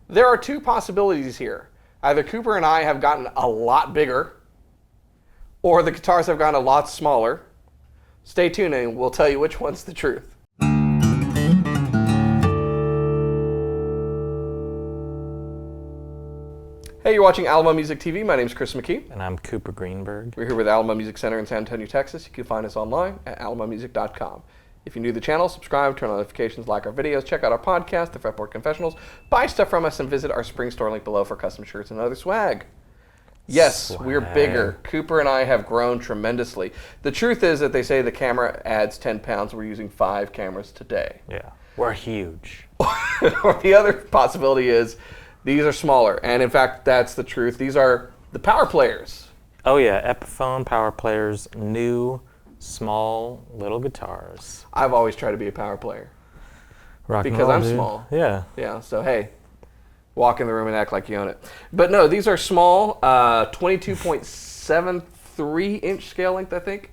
There are two possibilities here. Either Cooper and I have gotten a lot bigger, or the guitars have gotten a lot smaller. Stay tuned and we'll tell you which one's the truth. Hey, you're watching Alamo Music TV. My name is Chris McKee. And I'm Cooper Greenberg. We're here with Alamo Music Center in San Antonio, Texas. You can find us online at alamomusic.com. If you're new to the channel, subscribe, turn on notifications, like our videos, check out our podcast, the Fretboard Confessionals, buy stuff from us, and visit our spring store link below for custom shirts and other swag. Yes, we're bigger. Cooper and I have grown tremendously. The truth is that they say the camera adds 10 pounds. We're using 5 cameras today. Yeah, we're huge. Or the other possibility is these are smaller. And in fact, that's the truth. These are the power players. Oh yeah, Epiphone power players, new, small, little guitars. I've always tried to be a power player. Rock and because roll, I'm dude. small. Yeah. Yeah, so hey, walk in the room and act like you own it. But no, these are small, 22.73 inch scale length, I think.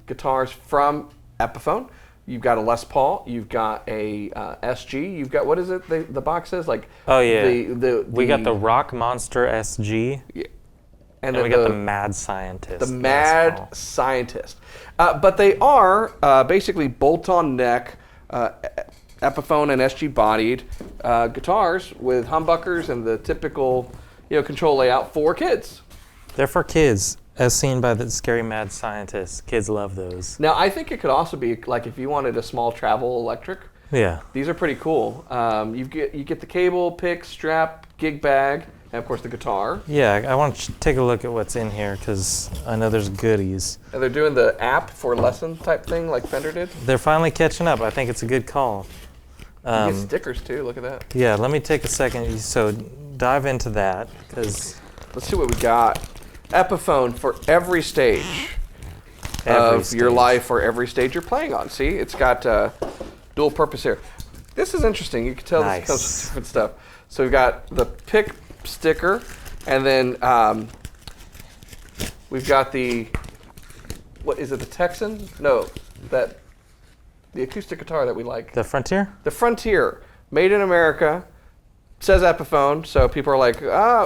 Guitars from Epiphone. You've got a Les Paul. You've got a SG. You've got, what is it? The box says like. Oh yeah. We got the Rock Monster SG. Yeah. And we got the Mad Scientist. The Mad Scientist. But they are basically bolt-on neck, Epiphone and SG bodied guitars with humbuckers and the typical, control layout for kids. They're for kids, as seen by the Scary Mad Scientist. Kids love those. Now, I think it could also be like if you wanted a small travel electric. Yeah. These are pretty cool. You get the cable, pick, strap, gig bag, and of course the guitar. Yeah, I want to take a look at what's in here because I know there's goodies. And they're doing the app for lesson type thing like Fender did. They're finally catching up. I think it's a good call. You get stickers too, look at that. Yeah, let me take a second. So dive into that because... Let's see what we got. Epiphone for every stage of your life or every stage you're playing on. See, it's got dual purpose here. This is interesting. You can tell this comes with different stuff. So we've got the pick sticker, and then we've got the, what is it, the Texan? No, the acoustic guitar that we like. The Frontier? The Frontier, made in America, says Epiphone, so people are like,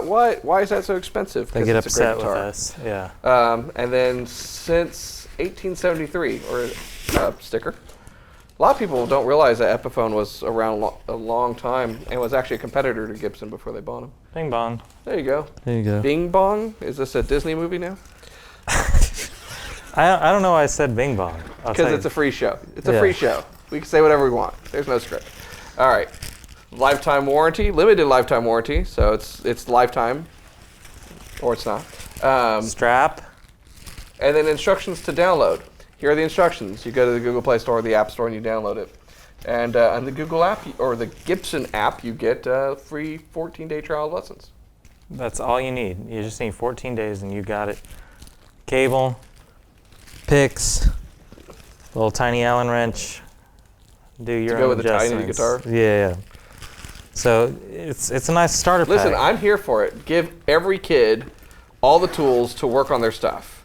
what? Why is that so expensive? They get upset with us, yeah. And then since 1873, or sticker. A lot of people don't realize that Epiphone was around a long time and was actually a competitor to Gibson before they bought them. Bing bong. There you go. There you go. Bing bong? Is this a Disney movie now? I don't know why I said bing bong. Because it's a free show. It's a free show. We can say whatever we want. There's no script. All right. Lifetime warranty, limited lifetime warranty, so it's lifetime, or it's not. Strap. And then instructions to download. Here are the instructions. You go to the Google Play Store or the App Store and you download it. And on the Google app, or the Gibson app, you get free 14-day trial lessons. That's all you need. You just need 14 days and you got it. Cable, picks, little tiny Allen wrench. Do your own adjustments. To go with the tiny guitar? Yeah. So it's a nice starter pack. Listen, I'm here for it. Give every kid all the tools to work on their stuff.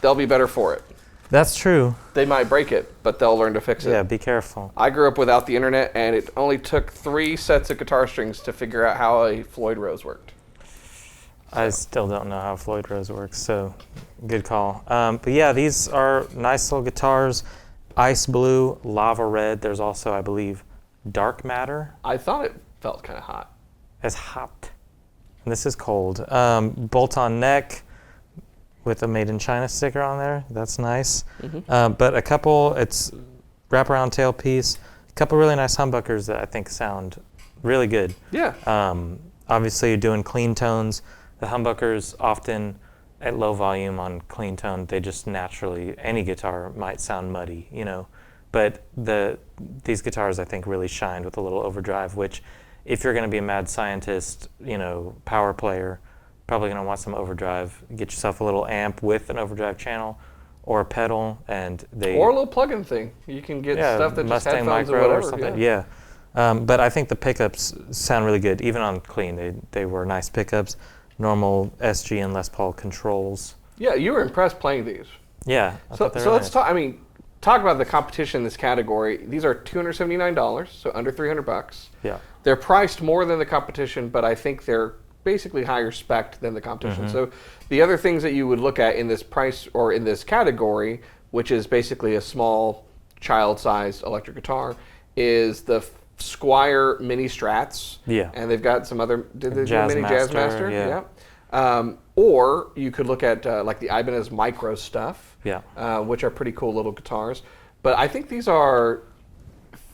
They'll be better for it. That's true. They might break it, but they'll learn to fix it. Yeah, be careful. I grew up without the internet, and it only took 3 sets of guitar strings to figure out how a Floyd Rose worked. I still don't know how Floyd Rose works, so good call. But yeah, these are nice little guitars. Ice blue, lava red. There's also, I believe, dark matter. I thought it felt kind of hot. It's hot. And this is cold. Bolt-on neck with a Made in China sticker on there. That's nice. Mm-hmm. But a couple, it's wraparound tailpiece. A couple really nice humbuckers that I think sound really good. Yeah. Obviously, you're doing clean tones. The humbuckers often at low volume on clean tone, they just naturally, any guitar might sound muddy, But these guitars, I think, really shined with a little overdrive, which if you're going to be a mad scientist, power player, probably going to want some overdrive. Get yourself a little amp with an overdrive channel or a pedal, and or a little plug-in thing. You can get stuff that just Mustang headphones Micro or whatever. something. Yeah. But I think the pickups sound really good, even on clean. They were nice pickups. Normal SG and Les Paul controls. Yeah, you were impressed playing these. Yeah. So let's talk. I mean, talk about the competition in this category. These are $279, so under $300. Yeah. They're priced more than the competition, but I think they're basically higher spec than the competition. So the other things that you would look at in this price or in this category, which is basically a small child-sized electric guitar, is the Squire Mini Strats. Yeah. And they've got some other Mini Jazzmaster, Jazzmaster. yeah. Or you could look at like the Ibanez Micro stuff, which are pretty cool little guitars. But I think these are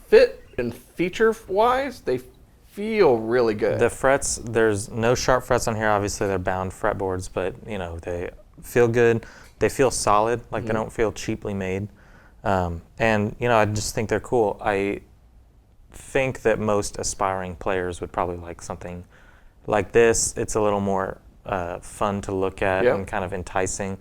fit and feature-wise, they feel really good. The frets, there's no sharp frets on here. Obviously, they're bound fretboards, but they feel good. They feel solid, like they don't feel cheaply made. And I just think they're cool. I think that most aspiring players would probably like something like this. It's a little more fun to look at and kind of enticing.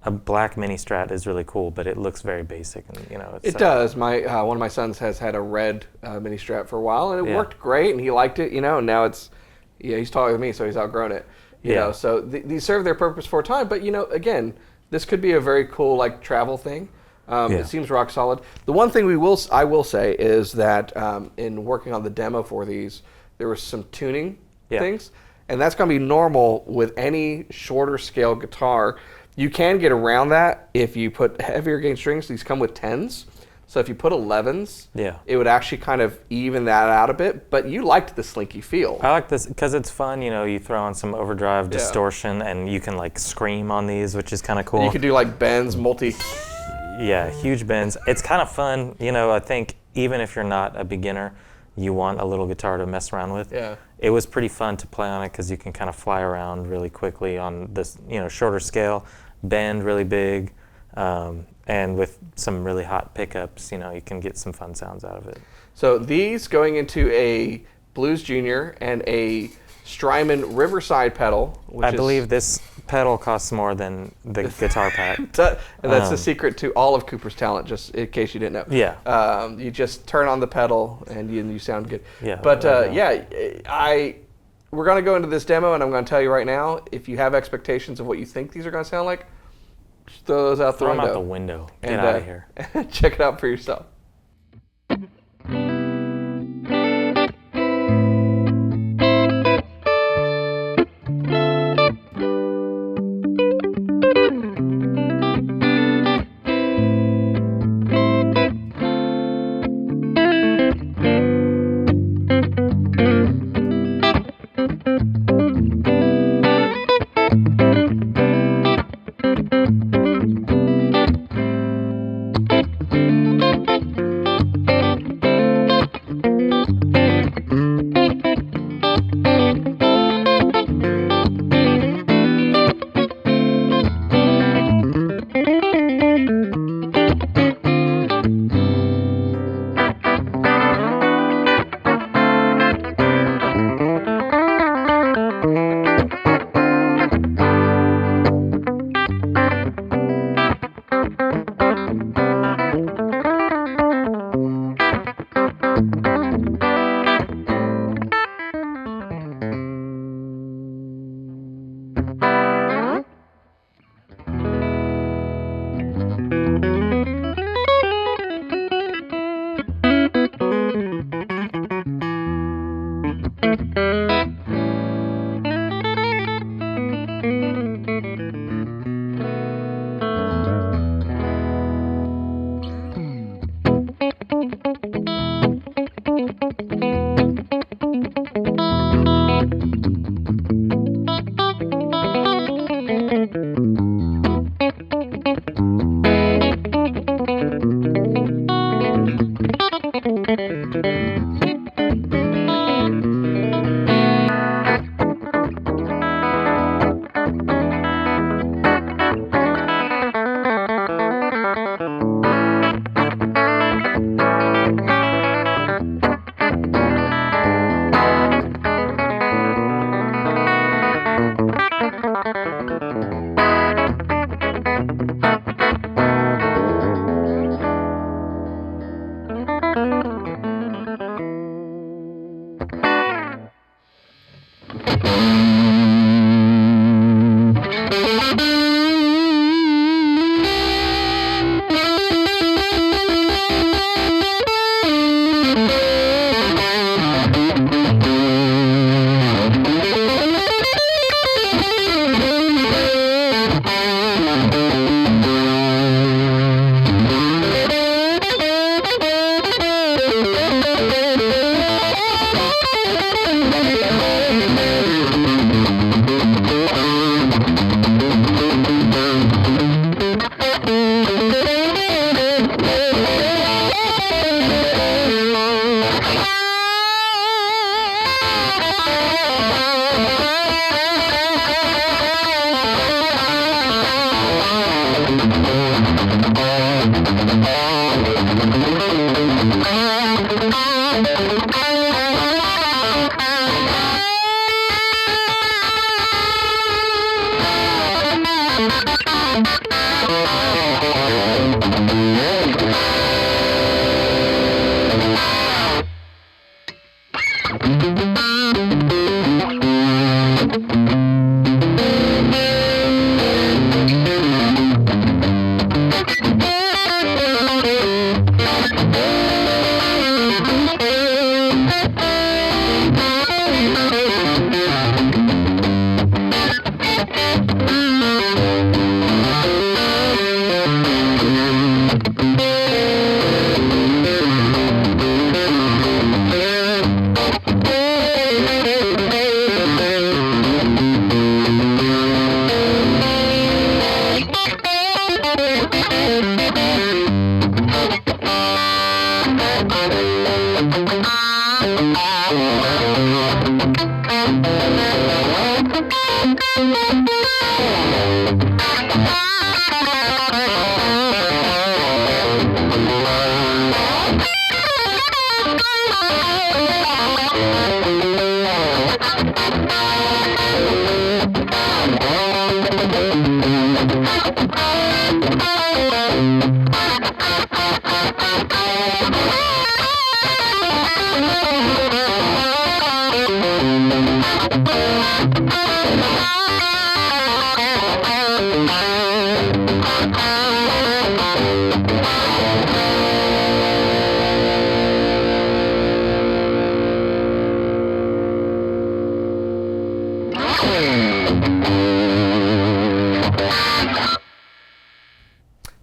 A black mini Strat is really cool, but it looks very basic. And it does. My one of my sons has had a red mini Strat for a while, and it worked great, and he liked it. And now it's he's taller than me, so he's outgrown it. You know, so these serve their purpose for a time. But again, this could be a very cool like travel thing. It seems rock solid. The one thing I will say is that in working on the demo for these, there was some tuning things, and that's going to be normal with any shorter scale guitar. You can get around that if you put heavier gain strings. These come with 10s. So if you put 11s, it would actually kind of even that out a bit. But you liked the slinky feel. I like this because it's fun. You throw on some overdrive distortion, and you can like scream on these, which is kind of cool. You could do like bends, Yeah, huge bends. It's kind of fun. I think even if you're not a beginner, you want a little guitar to mess around with. Yeah. It was pretty fun to play on it because you can kind of fly around really quickly on this, shorter scale, bend really big, and with some really hot pickups, you can get some fun sounds out of it. So these going into a Blues Junior and a Strymon Riverside pedal. I believe this pedal costs more than the guitar pack. And that's the secret to all of Cooper's talent, just in case you didn't know. Yeah. You just turn on the pedal and you sound good. Yeah. But we're going to go into this demo, and I'm going to tell you right now, if you have expectations of what you think these are going to sound like, just throw those out the window. Throw them out the window. Get out of here. Check it out for yourself.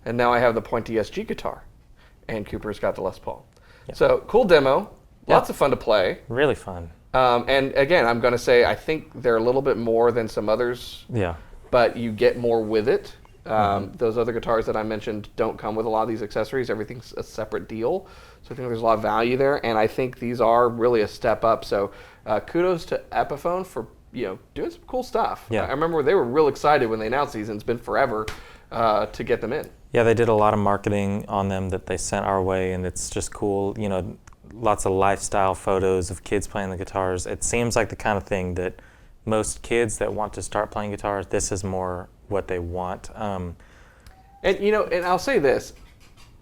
And now I have the pointy SG guitar, and Cooper's got the Les Paul. Yep. So cool demo, lots of fun to play. Really fun. And again, I'm going to say I think they're a little bit more than some others. Yeah. But you get more with it. Those other guitars that I mentioned don't come with a lot of these accessories. Everything's a separate deal. So I think there's a lot of value there, and I think these are really a step up. So kudos to Epiphone for doing some cool stuff. Yeah. I remember they were real excited when they announced these, and it's been forever to get them in. Yeah, they did a lot of marketing on them that they sent our way, and it's just cool. Lots of lifestyle photos of kids playing the guitars. It seems like the kind of thing that most kids that want to start playing guitars, this is more what they want. And I'll say this,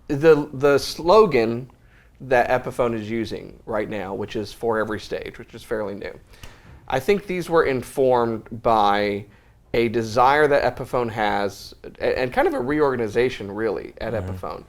the slogan that Epiphone is using right now, which is for every stage, which is fairly new. I think these were informed by a desire that Epiphone has, and kind of a reorganization really at Epiphone,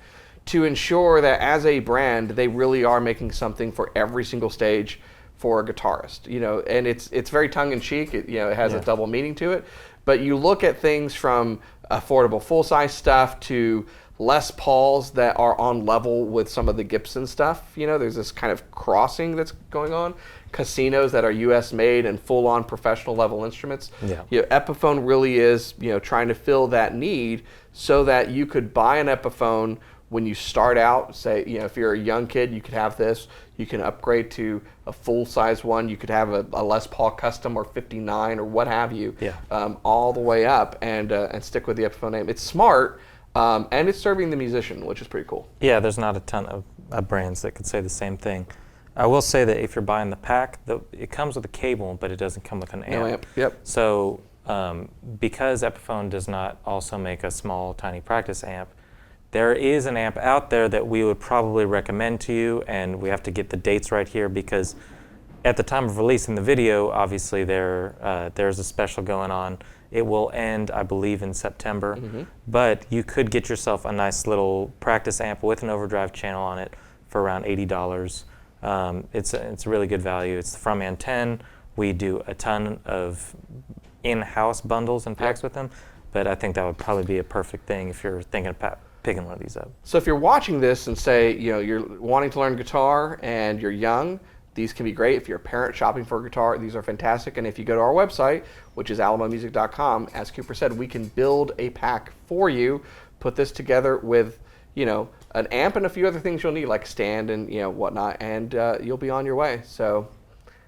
to ensure that as a brand, they really are making something for every single stage for a guitarist. And it's very tongue-in-cheek. It has a double meaning to it. But you look at things from affordable full-size stuff to Les Pauls that are on level with some of the Gibson stuff. There's this kind of crossing that's going on. Casinos that are U.S. made and full-on professional level instruments. Yeah. Epiphone really is trying to fill that need so that you could buy an Epiphone when you start out. Say if you're a young kid, you could have this. You can upgrade to a full-size one. You could have a Les Paul Custom or 59 or what have you. Yeah. All the way up and stick with the Epiphone name. It's smart. And it's serving the musician, which is pretty cool. Yeah, there's not a ton of brands that could say the same thing. I will say that if you're buying the pack, it comes with a cable, but it doesn't come with an amp. No amp. Yep. So because Epiphone does not also make a small, tiny practice amp, there is an amp out there that we would probably recommend to you, and we have to get the dates right here because at the time of releasing the video, obviously there's a special going on. It will end, I believe, in September, but you could get yourself a nice little practice amp with an overdrive channel on it for around $80. It's a really good value. It's from Anten. We do a ton of in-house bundles and packs with them, but I think that would probably be a perfect thing if you're thinking about picking one of these up. So if you're watching this and say you're wanting to learn guitar and you're young, These can be great if you're a parent shopping for a guitar. These are fantastic. And if you go to our website, which is alamomusic.com, as Cooper said, we can build a pack for you, put this together with, you know, an amp and a few other things you'll need, like stand and, you know, whatnot, and you'll be on your way. So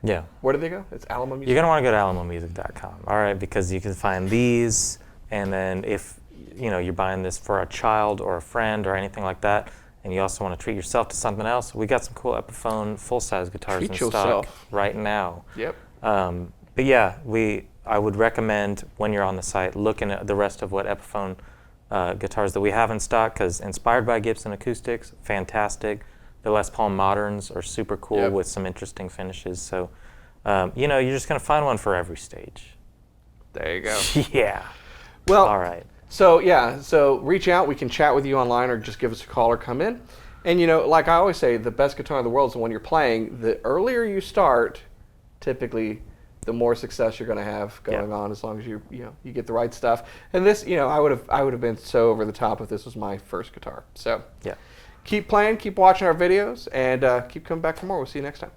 yeah. Where do they go? It's Alamo Music. You're going to want to go to alamomusic.com, all right, because you can find these, and then if, you know, you're buying this for a child or a friend or anything like that, and you also want to treat yourself to something else, we got some cool Epiphone full-size guitars in stock right now. Yep. But yeah, I would recommend when you're on the site looking at the rest of what Epiphone guitars that we have in stock, because inspired by Gibson acoustics, fantastic. The Les Paul Moderns are super cool with some interesting finishes. So, you know, you're just going to find one for every stage. There you go. Yeah. Well, all right. So yeah, so reach out. We can chat with you online, or just give us a call or come in. And you know, like I always say, the best guitar in the world is the one you're playing. The earlier you start, typically, the more success you're going to have going on, as long as you get the right stuff. And this, you know, I would have been so over the top if this was my first guitar. So yeah, keep playing, keep watching our videos, and keep coming back for more. We'll see you next time.